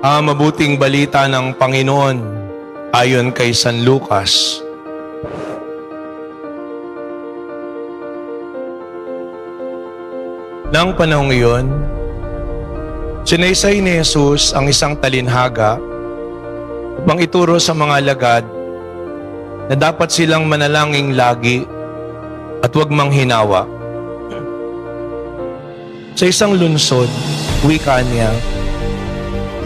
Ang mabuting balita ng Panginoon ayon kay San Lucas. Nang panahong iyon, sinaysay ni Jesus ang isang talinhaga upang ituro sa mga alagad na dapat silang manalangin lagi at huwag manghinawa. Sa isang lunsod, wika niya,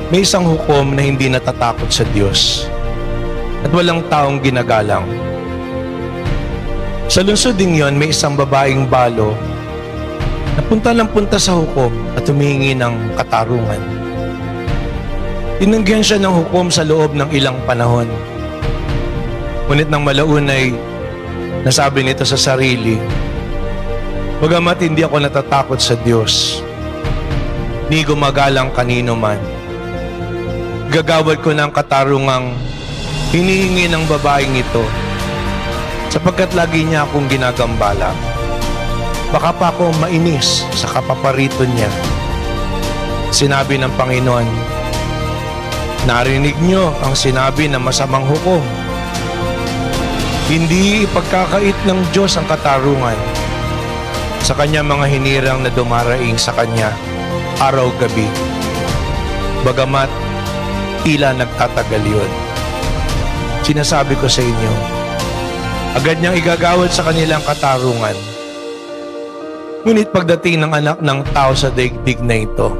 may isang hukom na hindi natatakot sa Diyos at walang taong ginagalang. Sa lungsod ding yon, may isang babaeng balo na punta ng punta sa hukom at humihingi ng katarungan. Tinanggihan siya ng hukom sa loob ng ilang panahon. Ngunit nang malaunay, nasabi nito sa sarili, "Bagamat hindi ako natatakot sa Diyos, ni gumagalang kanino man, gagawad ko ng katarungang hinihingi ng babaeng ito sapagkat lagi niya akong ginagambala. Baka pa ako mainis sa kapapariton niya." Sinabi ng Panginoon, "Narinig niyo ang sinabi ng masamang hukom. Hindi ipagkakait ng Diyos ang katarungan sa kanya mga hinirang na dumaraing sa kanya araw-gabi. Bagamat tila nagtatagal yun. Sinasabi ko sa inyo, agad niyang igagawad sa kanilang katarungan. Ngunit pagdating ng anak ng tao sa daigdig na ito,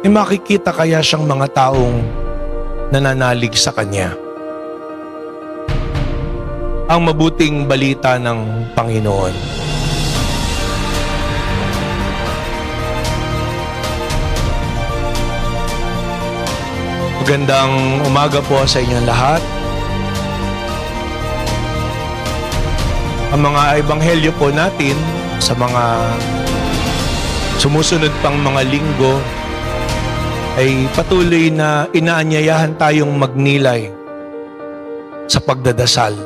makikita kaya siyang mga taong nananalig sa kanya?" Ang mabuting balita ng Panginoon. Magandang umaga po sa inyong lahat. Ang mga ebanghelyo po natin sa mga sumusunod pang mga linggo ay patuloy na inaanyayahan tayong magnilay sa pagdadasal.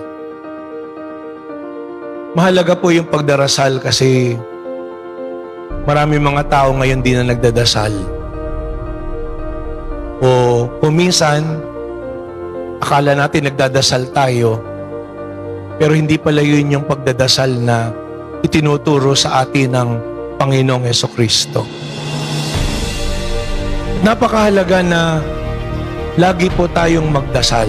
Mahalaga po yung pagdarasal kasi marami mga tao ngayon di na nagdadasal. O minsan, akala natin nagdadasal tayo, pero hindi pala yun yung pagdadasal na itinuturo sa atin ng Panginoong Hesukristo. Napakahalaga na lagi po tayong magdasal.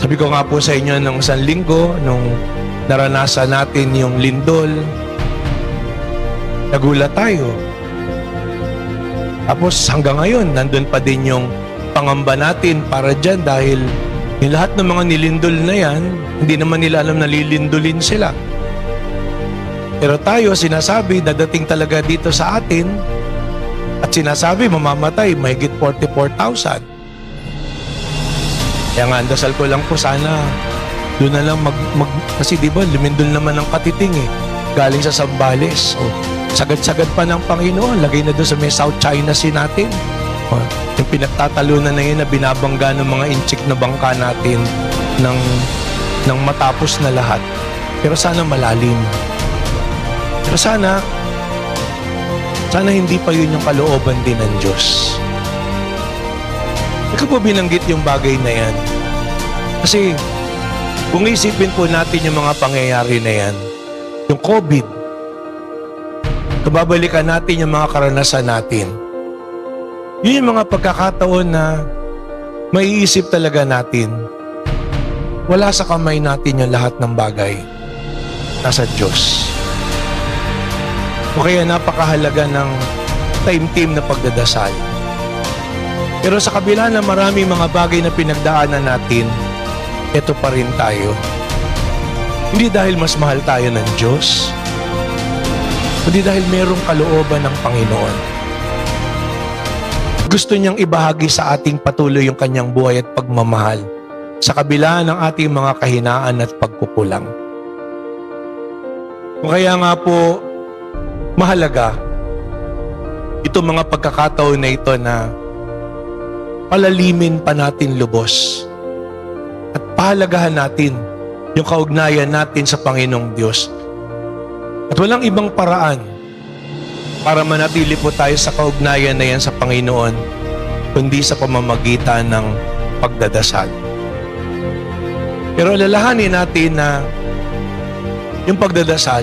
Sabi ko nga po sa inyo nung isang linggo, nung naranasan natin yung lindol, nagulat tayo. Tapos hanggang ngayon, nandun pa din yung pangamba natin para dyan dahil yung lahat ng mga nilindol na yan, hindi naman nila alam na lilindulin sila. Pero tayo, sinasabi, dadating talaga dito sa atin at sinasabi, mamamatay, mahigit 44,000. Kaya nga, dasal ko lang po sana doon na lang kasi di ba, lumindol naman ng katiting galing sa Zambales. Sagad-sagad pa ng Panginoon, lagay na doon sa may South China Sea natin. Yung pinagtatalunan na yun na binabangga ng mga inchik na bangka natin ng matapos na lahat. Pero sana malalim. Pero sana hindi pa yun yung kalooban din ng Diyos. Ikaw po binanggit yung bagay na yan. Kasi kung isipin po natin yung mga pangyayari na yan, yung COVID, kababalikan natin yung mga karanasan natin. Yun yung mga pagkakataon na maiisip talaga natin, wala sa kamay natin yung lahat ng bagay. Nasa Diyos. O kaya napakahalaga ng time-team na pagdadasal. Pero sa kabila na marami mga bagay na pinagdaanan natin, ito pa rin tayo. Hindi dahil mas mahal tayo ng Diyos, kundi dahil mayroong kalooban ng Panginoon. Gusto niyang ibahagi sa ating patuloy yung kanyang buhay at pagmamahal sa kabila ng ating mga kahinaan at pagkukulang. Kaya nga po, mahalaga itong mga pagkakataon na ito na palalimin pa natin lubos at pahalagahan natin yung kaugnayan natin sa Panginoong Diyos. At walang ibang paraan para manatili po tayo sa kaugnayan na yan sa Panginoon, kundi sa pamamagitan ng pagdadasal. Pero alalahanin natin na yung pagdadasal,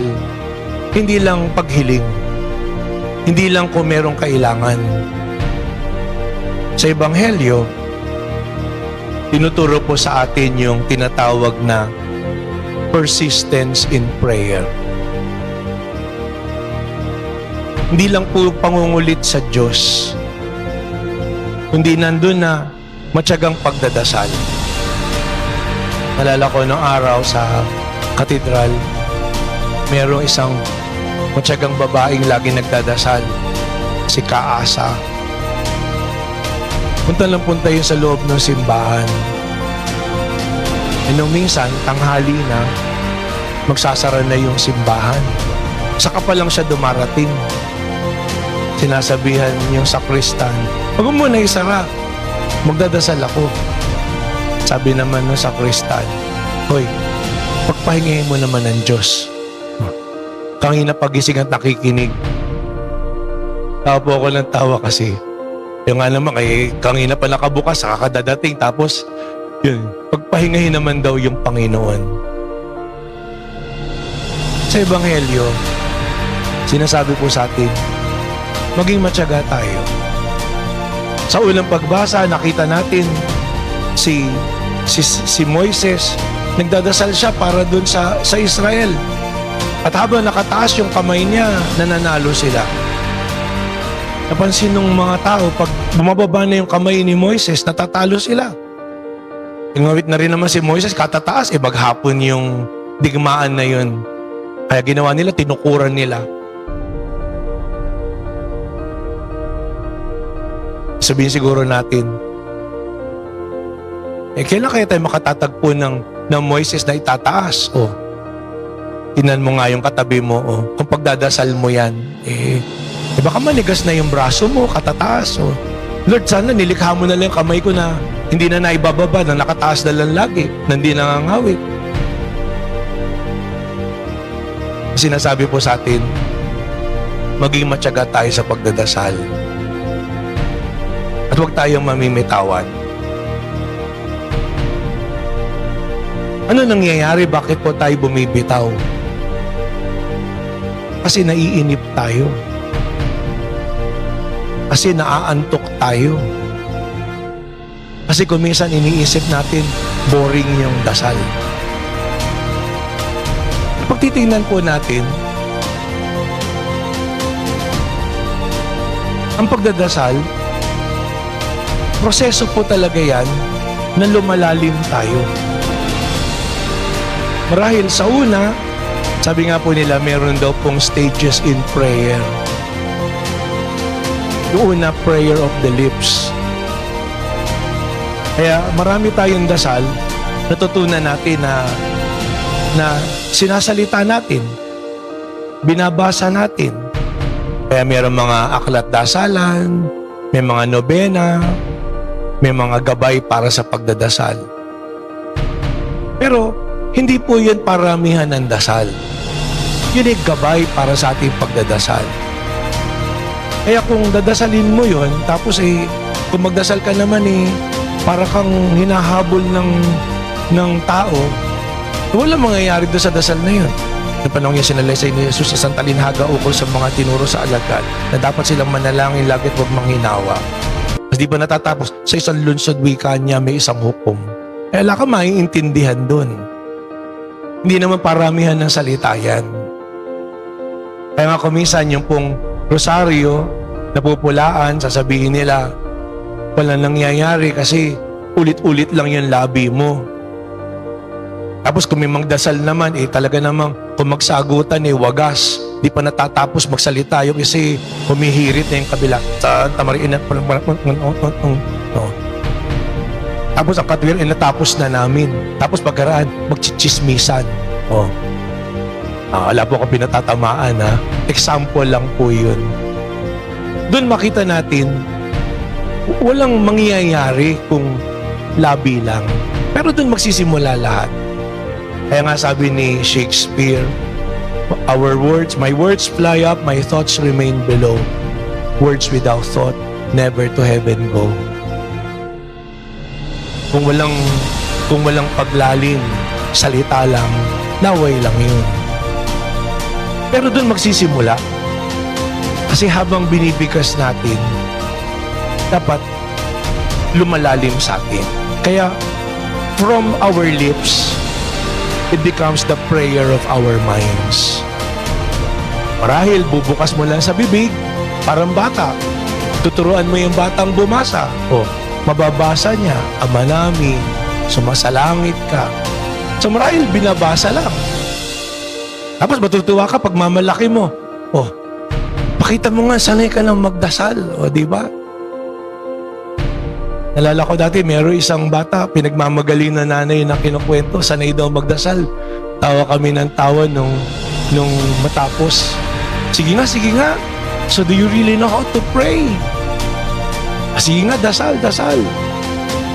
hindi lang paghiling, hindi lang kung merong kailangan. Sa Ebanghelyo, tinuturo po sa atin yung tinatawag na persistence in prayer. Hindi lang po pangungulit sa Diyos, kundi nandun na matyagang pagdadasal. Nalala ko nung araw sa katedral, merong isang matyagang babaeng lagi nagdadasal, si Kaasa. Punta lang punta yun sa loob ng simbahan. E nung minsan, tanghali na, magsasara na yung simbahan. Saka pa lang siya dumarating. Sinasabihan yung sakristan, "Huwag mo muna isara, magdadasal ako." Sabi naman ng sakristan, "Hoy, pagpahingahin mo naman ng Diyos." Kanina pagising at nakikinig. Tawa po ako ng tawa kasi yung nga naman, kanina pa nakabukas, kakadadating, tapos yun, pagpahingahin naman daw yung Panginoon. Sa Ebanghelyo, sinasabi po sa atin, maging matyaga tayo. Sa unang pagbasa, nakita natin si Moises, nagdadasal siya para dun sa Israel. At habang nakataas yung kamay niya, nananalo sila. Napansin ng mga tao, pag bumababa na yung kamay ni Moises, natatalo sila. Ingawit na rin naman si Moises, katataas, baghapon yung digmaan na yun. Kaya ginawa nila, tinukuran nila. Sabihin siguro natin, kailan kaya tayo makatatagpo ng Moises na itataas? Tinan mo nga yung katabi mo, kung pagdadasal mo yan, baka manigas na yung braso mo, katataas. Lord, sana nilikha mo na lang yung kamay ko na hindi na naibababa, na nakataas na lang lagi, na hindi nangangawit. Sinasabi po sa atin, maging matyaga tayo sa pagdadasal. At huwag tayong mamimitawan. Ano nangyayari? Bakit po tayo bumibitaw? Kasi naiinip tayo. Kasi naaantok tayo. Kasi kung minsan iniisip natin, boring yung dasal. Pag titingnan po natin, ang pagdadasal, proseso po talaga yan na lumalalim tayo. Marahil sa una, sabi nga po nila, meron daw pong stages in prayer. Yung una, prayer of the lips. Kaya marami tayong dasal, natutunan natin na sinasalita natin, binabasa natin. Kaya meron mga aklat dasalan, may mga nobena, may mga gabay para sa pagdadasal. Pero hindi po yun paramihan ng dasal. Yun ay gabay para sa ating pagdadasal. Kaya kung dadasalin mo yun, tapos kung magdasal ka naman para kang hinahabol ng tao, wala mangyayari doon sa dasal na yun. Yung panahon yung sinalaysay ni Jesus sa Santa Linhaga ukol sa mga tinuro sa alagad na dapat silang manalangin lagi at huwag manghinawa. Kasi di ba natatapos, sa isang lunsod wika niya may isang hukom. Wala ka maiintindihan doon. Hindi naman paramihan ng salita yan. Kaya nga kumisan yung pong rosaryo, napupulaan, sasabihin nila, walang nangyayari kasi ulit-ulit lang yung labi mo. Tapos kung may magdasal naman, talaga namang kung magsagutan, wagas. Di pa natatapos magsalita. Yung isa humihirit na yung kabila. Santa Maria, tapos ang katwir, natapos na namin. Tapos pagkaraan, magchichismisan. Wala po akong pinatatamaan, ha? Example lang po yun. Doon makita natin, walang mangyayari kung labi lang. Pero doon magsisimula lahat. Kaya nga sabi ni Shakespeare, My words fly up, my thoughts remain below. Words without thought, never to heaven go. Kung walang paglalim, salita lang, laway lang yun. Pero doon magsisimula. Kasi habang binibigas natin, dapat lumalalim sa atin. Kaya, from our lips, it becomes the prayer of our minds. Marahil, bubukas mo lang sa bibig, parang bata. Tuturuan mo yung batang bumasa. O, mababasa niya, Ama namin, sumasalangit ka. So marahil, binabasa lang. Tapos matutuwa ka pag mamalaki mo. O, pakita mo nga, sanay ka ng magdasal. O, di ba? Nalala ko dati, meron isang bata, pinagmamagaling na nanay na kinukwento, sanay daw magdasal. Tawa kami ng tawa nung matapos. Sige nga. So do you really know how to pray? Sige nga, dasal.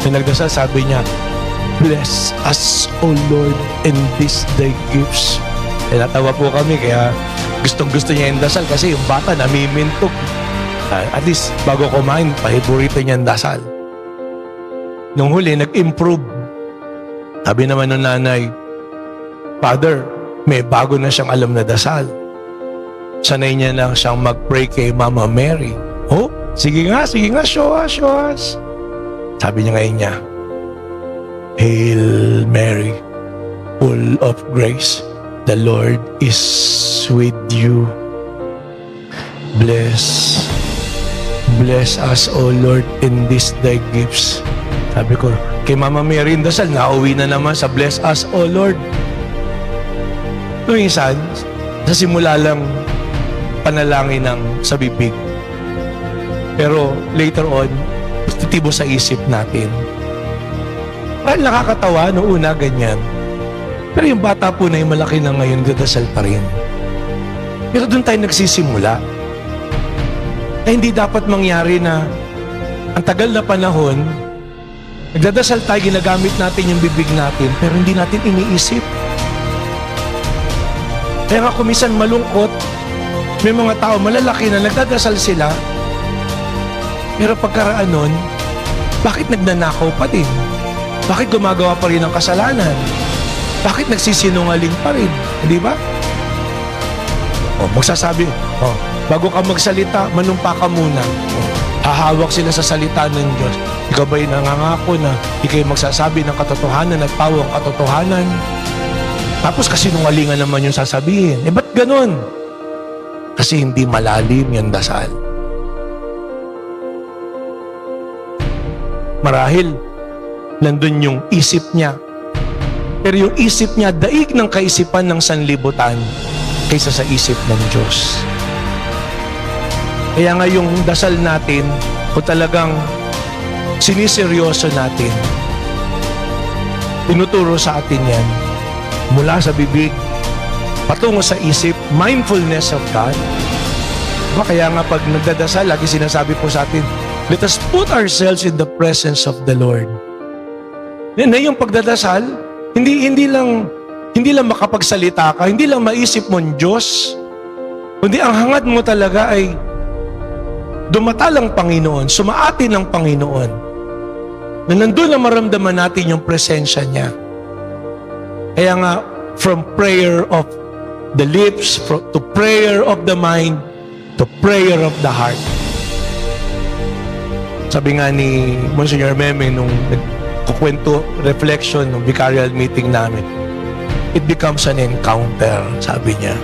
Nung nagdasal, sabi niya, bless us, O Lord, in this thy gifts. Natawa po kami, kaya gustong-gusto niya yung dasal kasi yung bata namimintok. At least, bago kumain, paborito niya yung dasal. Nung huli, nag-improve. Sabi naman ng nanay, Father, may bago na siyang alam na dasal. Sanay niya na siyang mag-pray kay Mama Mary. Oh, sige nga, show us. Sabi niya ngayon niya, Hail Mary, full of grace, the Lord is with you. Bless us, O Lord, in this thy gifts. Sabi ko, kay Mama Mary yung dasal, nauwi na naman sa bless us, O Lord. Minsan, sa simula lang panalangin ng sa bibig. Pero later on, positibo sa isip natin. Parang nakakatawa, noong una ganyan. Pero yung bata po na yung malaki na ngayon, dadasal pa rin. Pero doon tayo nagsisimula. Na hindi dapat mangyari na ang tagal na panahon, nagdadasal tayo, ginagamit natin yung bibig natin, pero hindi natin iniisip. Kaya nga kumisan malungkot, may mga tao malalaki na nagdadasal sila, pero pagkaraan nun, bakit nagnanakaw pa din? Bakit gumagawa pa rin ng kasalanan? Bakit nagsisinungaling pa rin? Hindi ba? Magsasabi, bago ka magsalita, manumpa ka muna. Hahawak sila sa salita ng Diyos. Ikaw ba'y nangangako na ikaw'y magsasabi ng katotohanan at pawang katotohanan? Tapos kasinungalingan naman yung sasabihin. Ba't ganun? Kasi hindi malalim yung dasal. Marahil, nandun yung isip niya. Pero yung isip niya, daig ng kaisipan ng sanlibutan kaysa sa isip ng Diyos. Kaya nga yung dasal natin, kung talagang siniseryoso natin, tinuturo sa atin yan, mula sa bibig, patungo sa isip, mindfulness of God. Kaya nga pag nagdadasal, lagi sinasabi po sa atin, let us put ourselves in the presence of the Lord. Na yung pagdadasal, hindi lang makapagsalita ka, hindi lang maisip mo ang Diyos, kundi ang hangad mo talaga ay dumatal ang Panginoon, sumaatin ang Panginoon, na nandun na maramdaman natin yung presensya niya. Kaya nga, from prayer of the lips, to prayer of the mind, to prayer of the heart. Sabi nga ni Monsignor Meme nung nagkukwento, reflection ng vicarial meeting namin, it becomes an encounter, sabi niya.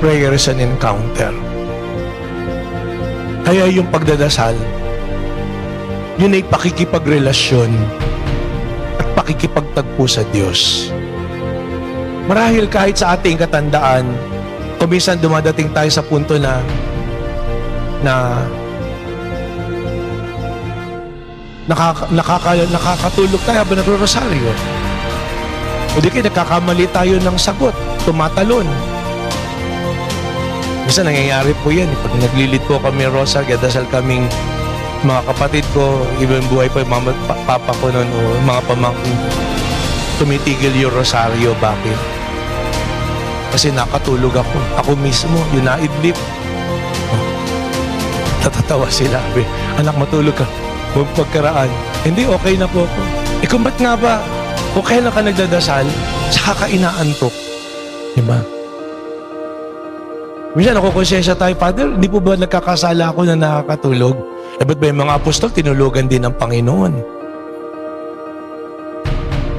Prayer is an encounter. Kaya yung pagdadasal, yun ay pakikipagrelasyon at pakikipagtagpo sa Diyos. Marahil kahit sa ating katandaan, kuminsan dumadating tayo sa punto na nakakatulog tayo habang nagro-rosaryo. O di kayo nagkakamali tayo ng sagot, tumatalon. Minsan nangyayari po yan. Pag naglilid po kami rosaryo, dasal kaming mga kapatid ko, even buhay pa yung mama, papa ko noon, o mga pamangkin, tumitigil yung rosaryo. Bakit? kasi nakatulog ako. Ako mismo, yung naidlip. Natatawa sila. Anak, matulog ka. Huwag pagkaraan. Hindi, okay na po ako. Kung ba't nga ba? Kung kailan ka nagdadasal, saka ka inaantok. Diba? Minsan ako konsensya tayo, Father, hindi po ba nagkakasala ako na nakakatulog? Ba't ba yung mga apostol, tinulugan din ng Panginoon?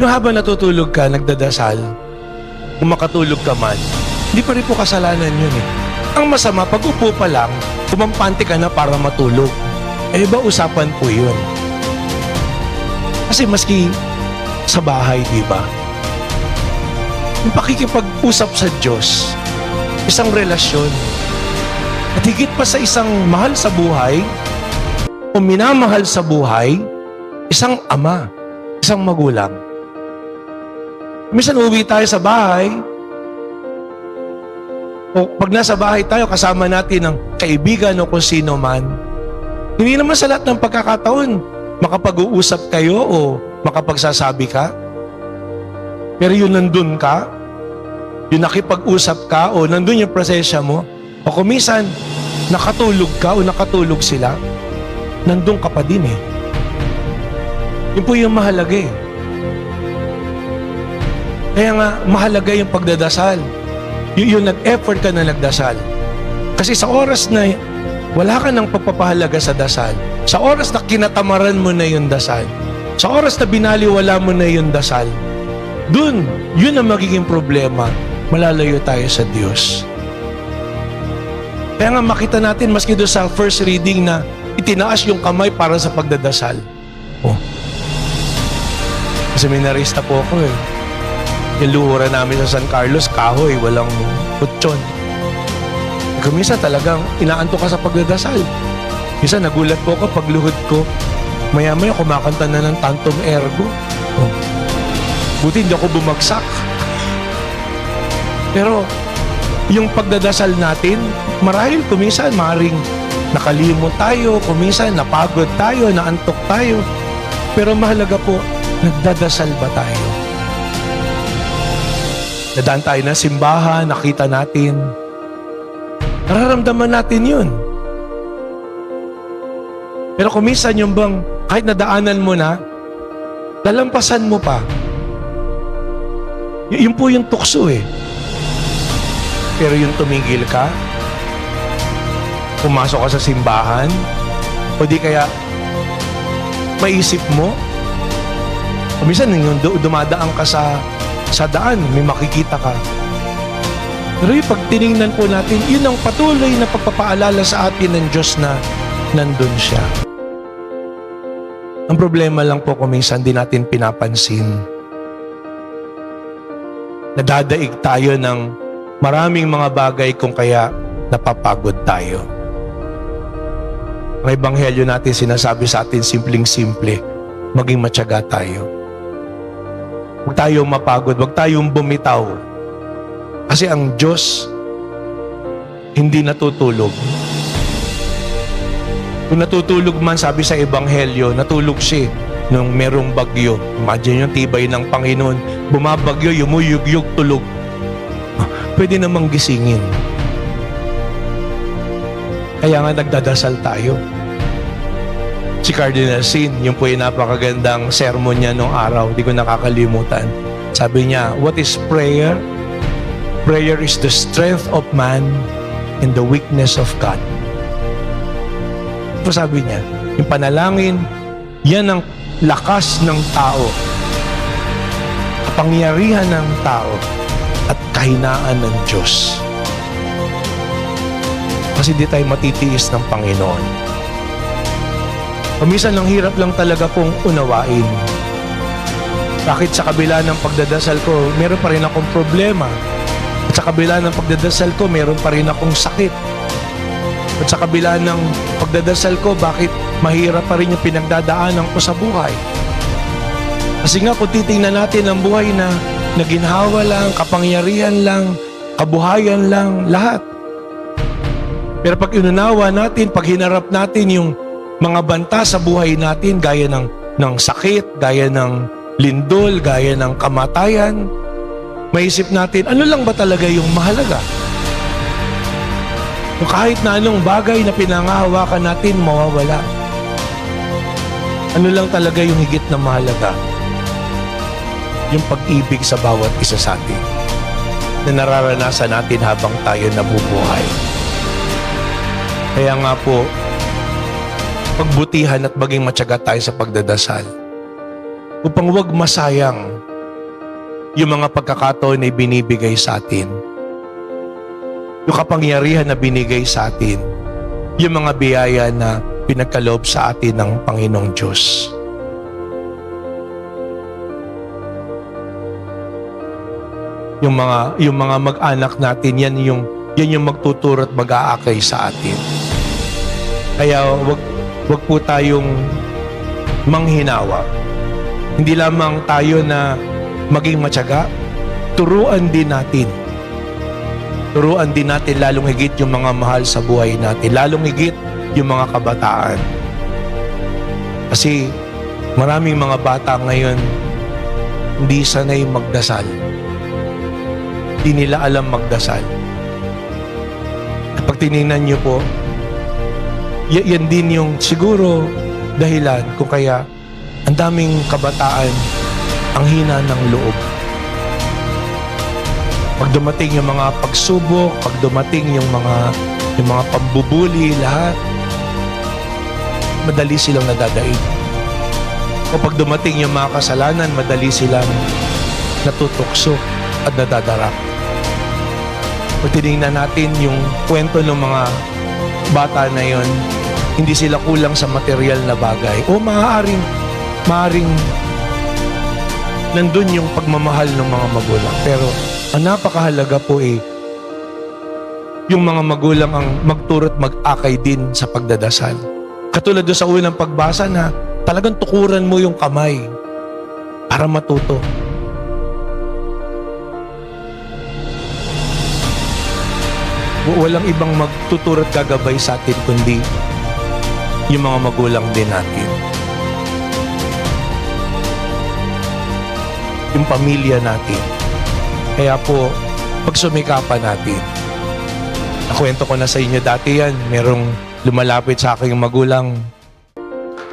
Yung habang natutulog ka, nagdadasal, kung makatulog ka man, hindi pa rin po kasalanan yun eh. Ang masama, pag upo pa lang, kumampante ka na para matulog. Iba usapan po yun. Kasi maski sa bahay, di ba? Yung pakikipag-usap sa Diyos, isang relasyon, at higit pa sa isang mahal sa buhay, o minamahal sa buhay, isang ama, isang magulang. Minsan uwi tayo sa bahay, o pag nasa bahay tayo, kasama natin ng kaibigan o kung sino man, hindi naman sa lahat ng pagkakataon makapag-uusap kayo o makapagsasabi ka. Pero yun nandun ka, yung nakipag-usap ka o nandun yung presensya mo, o kung minsan nakatulog ka o nakatulog sila, nandun ka pa din eh. Yun po yung mahalaga eh. Kaya nga, mahalaga yung pagdadasal. Yung nag-effort ka na nagdasal. Kasi sa oras na wala ka ng pagpapahalaga sa dasal, sa oras na kinatamaran mo na yung dasal, sa oras na binaliwala mo na yung dasal, dun, yun ang magiging problema. Malalayo tayo sa Diyos. Kaya nga makita natin, maski doon sa first reading na itinaas yung kamay para sa pagdadasal. Oh. Seminarista po ako eh. Yung luhura namin sa San Carlos, kahoy, walang kutsyon. Kung minsan talagang inaantok ka sa pagdadasal. Minsan nagulat po ako pagluhod ko. Maya-maya kumakanta na ng Tantum Ergo. Oh. Buti hindi ako bumagsak. Pero yung pagdadasal natin, marahil kuminsan maring nakalimot tayo, kuminsan napagod tayo, naantok tayo. Pero mahalaga po, nagdadasal ba tayo? Nadaan tayo na simbahan, nakita natin. Nararamdaman natin yun. Pero kung minsan yung bang, kahit nadaanan mo na, lalampasan mo pa. Yun po yung tukso eh. Pero yung tumigil ka, pumasok ka sa simbahan, o di kaya maisip mo, o minsan yung dumadaan ka sa daan, may makikita ka. Pero yung pag tinignan po natin, yun ang patuloy na pagpapaalala sa atin ng Diyos na nandun siya. Ang problema lang po kung minsan di natin pinapansin. Nadadaig tayo ng maraming mga bagay kung kaya napapagod tayo. Ang ebanghelyo natin sinasabi sa atin simpleng-simple, maging matyaga tayo. Huwag tayong mapagod, huwag tayong bumitaw. Kasi ang Diyos hindi natutulog. Kung natutulog man, sabi sa ebanghelyo, natulog siya nung merong bagyo. Imagine yung tibay ng Panginoon, bumabagyo, yumuyug-yug, tulog. Pwede namang gisingin. Kaya nga nagdadasal tayo. Si Cardinal Sin, yung po yung napakagandang sermon niya nung araw, di ko nakakalimutan. Sabi niya, what is prayer? Prayer is the strength of man and the weakness of God. Ito sabi niya, yung panalangin, yan ang lakas ng tao, kapangyarihan ng tao, at kahinaan ng Diyos. Kasi di tayo matitiis ng Panginoon. Minsan ang hirap lang talaga pong unawain. Bakit sa kabila ng pagdadasal ko, meron pa rin akong problema. At sa kabila ng pagdadasal ko, meron pa rin akong sakit. At sa kabila ng pagdadasal ko, bakit mahirap pa rin yung pinagdadaanan ko sa buhay? Kasi nga, kung titingnan natin ang buhay na naginhawa lang, kapangyarihan lang, kabuhayan lang, lahat. Pero pag inunawa natin, pag hinarap natin yung mga banta sa buhay natin, gaya ng sakit, gaya ng lindol, gaya ng kamatayan, Maisip natin, ano lang ba talaga yung mahalaga? So kahit na anong bagay na pinangahawakan natin, mawawala. Ano lang talaga yung higit na mahalaga? Yung pag-ibig sa bawat isa sa atin na nararanasan natin habang tayo nabubuhay. Kaya nga po, pagbutihan at maging matyaga tayo sa pagdadasal upang huwag masayang yung mga pagkakataon na binibigay sa atin, yung kapangyarihan na binigay sa atin, yung mga biyaya na pinagkaloob sa atin ng Panginoong Diyos. Yung mga mag-anak natin, yan yung magtuturo at mag-aakay sa atin. Kaya wag po tayong manghinawa. Hindi lamang tayo na maging matyaga, turuan din natin. Turuan din natin lalong higit yung mga mahal sa buhay natin, lalong higit yung mga kabataan. Kasi maraming mga bata ngayon hindi sanay magdasal. Hindi nila alam magdasal. Kapag tinignan niyo po, yan din yung siguro dahilan kung kaya ang daming kabataan ang hina ng loob. Pag dumating yung mga pagsubok, pag dumating yung mga pambubuli, lahat, madali silang nadadaig. O pag dumating yung mga kasalanan, madali silang natutukso at nadadarap. Pag tinignan natin yung kwento ng mga bata na yon, hindi sila kulang sa material na bagay. O maaaring nandun yung pagmamahal ng mga magulang. Pero ang napakahalaga po yung mga magulang ang magturo at mag-akay din sa pagdadasal. Katulad doon sa unang pagbasa na talagang tukuran mo yung kamay para matuto. Walang ibang magtuturo at gagabay sa atin kundi yung mga magulang din natin. Yung pamilya natin. Kaya po, pagsumikapan natin. Nakwento ko na sa inyo dati yan, merong lumalapit sa aking magulang.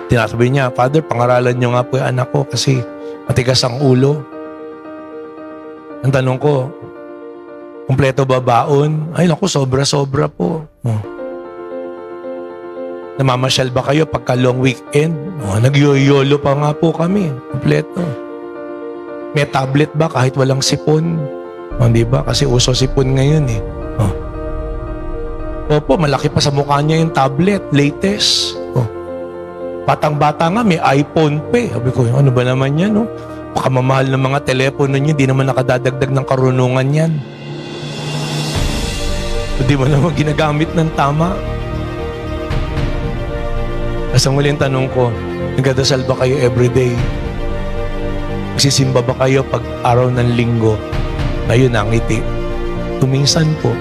Tinasabi niya, Father, pangaralan niyo nga po yung anak ko kasi matigas ang ulo. Ang tanong ko, kumpleto ba baon? Ay naku, sobra-sobra po. Namamasyal ba kayo pagka long weekend? Nagyoyolo pa nga po kami. Kumpleto. May tablet ba kahit walang sipon? Di ba? Kasi uso sipon ngayon eh. Opo, malaki pa sa mukha niya yung tablet. Latest. Batang-bata nga, may iPhone pa eh. Sabi ko, ano ba naman yan? Baka mamahal ng mga telepono niyo, di naman nakadadagdag ng karunungan yan. Hindi mo naman ginagamit ng tama. As ang muling tanong ko, nagdadasal ba kayo everyday? Magsisimba ba kayo pag araw ng linggo? Ngayon ang ngiti. Tuminsan po.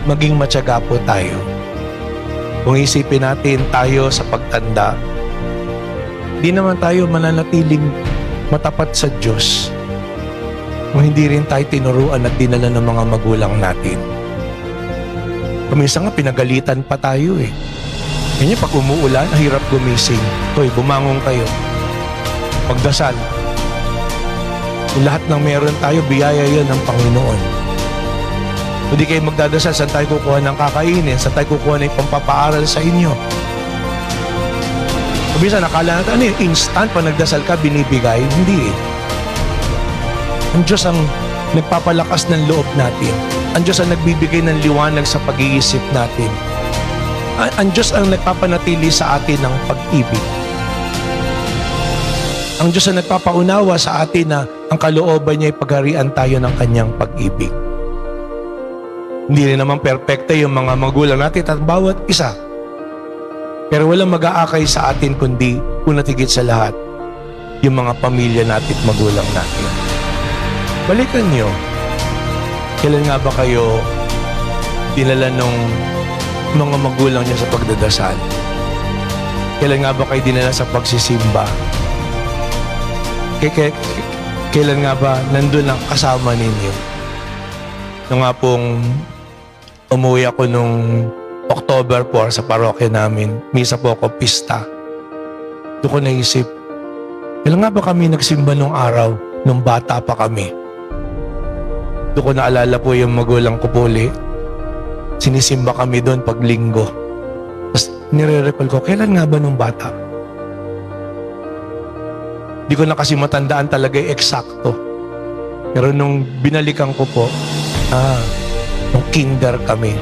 Maging matyaga po tayo. Kung isipin natin tayo sa pagtanda, di naman tayo mananatiling matapat sa Diyos kung hindi rin tayo tinuruan at dinala ng mga magulang natin. Kuminsan nga pinagalitan pa tayo eh. Ganyan, pag umuulan, ang hirap gumising. Hoy, bumangon kayo. Magdasal. Yung lahat ng meron tayo, biyaya yan ng Panginoon. Hindi kayo magdadasal, saan tayo kukuha ng kakainin? Saan tayo kukuha ng pampapaaral sa inyo? Kuminsan, nakala natin, instant pa nagdasal ka, binibigay? Hindi eh. Ang Diyos ang nagpapalakas ng loob natin. Ang Diyos ang nagbibigay ng liwanag sa pag-iisip natin. Ang Diyos ang nagpapanatili sa atin ng pag-ibig. Ang Diyos ang nagpapaunawa sa atin na ang kalooban niya ay pagharian tayo ng kanyang pag-ibig. Hindi rin naman perpekta yung mga magulang natin at bawat isa. Pero walang mag-aakay sa atin kundi una't higit sa lahat yung mga pamilya natin at magulang natin. Balikan niyo, kailan nga ba kayo dinala nung mga magulang niyo sa pagdadasal? Kailan nga ba kayo dinala sa pagsisimba? Kailan nga ba nandun ang kasama ninyo? Nung nga pong umuwi ako nung October 4 sa parokya namin, misa po ako pista. Doon ko naisip, kailan nga ba kami nagsimba nung araw, nung bata pa kami? Doon ko naalala po yung magulang ko po ulit. Sinisimba kami doon pag linggo. Tapos nire-recall ko, kailan nga ba nung bata? Di ko na kasi matandaan talaga yung eksakto. Pero nung binalikan ko po, nung kinder kami.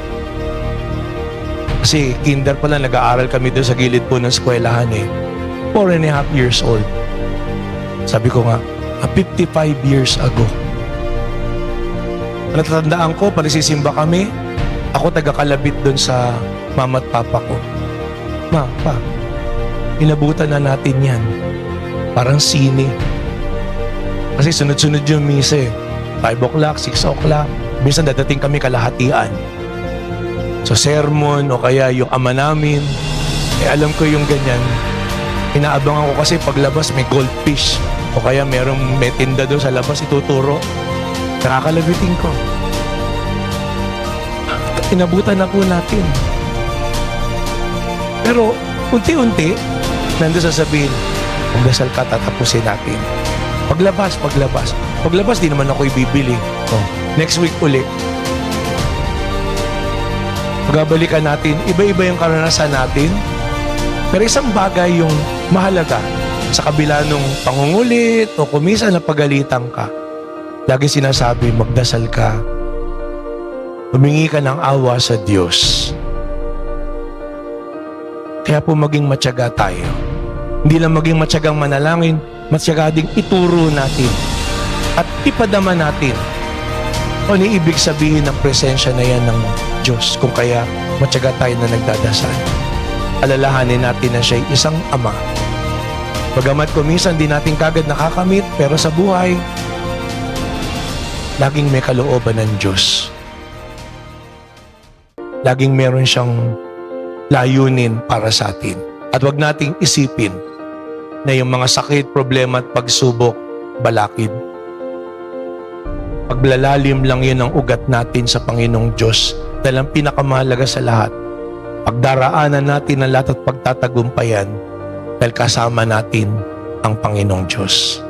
Kasi kinder pala, nag-aaral kami doon sa gilid po ng eskwelahan eh. 4.5 years old. Sabi ko nga, 55 years ago. Natatandaan ko, palisisimba kami, ako taga-kalabit doon sa mama at papa ko. Ma, pa, inabutan na natin yan. Parang sine. Kasi sunod-sunod yung misa eh. 5 o'clock, 6 o'clock. Minsan dadating kami kalahatian. So sermon o kaya yung ama namin. Alam ko yung ganyan. Inaabangan ko kasi paglabas may goldfish. O kaya may tinda doon sa labas ituturo. Nakakalabitin ko. Inabutan na po natin. Pero unti-unti, nandun sasabihin, magdasal ka, tatapusin natin. Paglabas. Paglabas, di naman ako ibibili. Next week ulit. Pagbabalikan natin, iba-iba yung karanasan natin. Pero isang bagay yung mahalaga sa kabila nung pangungulit o kumisa na pagalitan ka. Lagi sinasabi, magdasal ka. Humingi ka ng awa sa Diyos. Kaya po maging matyaga tayo. Hindi lang maging matyagang manalangin, matyaga ding ituro natin at ipadama natin ano ibig sabihin ng presensya na yan ng Diyos kung kaya matyaga tayo na nagdadasal. Alalahanin natin na siya'y isang ama. Bagamat kuminsan di natin kagad nakakamit, pero sa buhay, laging may kalooban ng Diyos. Laging meron siyang layunin para sa atin. At wag nating isipin na yung mga sakit, problema at pagsubok, balakid. Paglalalim lang yun ang ugat natin sa Panginoong Diyos dahil ang pinakamahalaga sa lahat, pagdaraanan natin ang lahat at pagtatagumpayan dahil kasama natin ang Panginoong Diyos.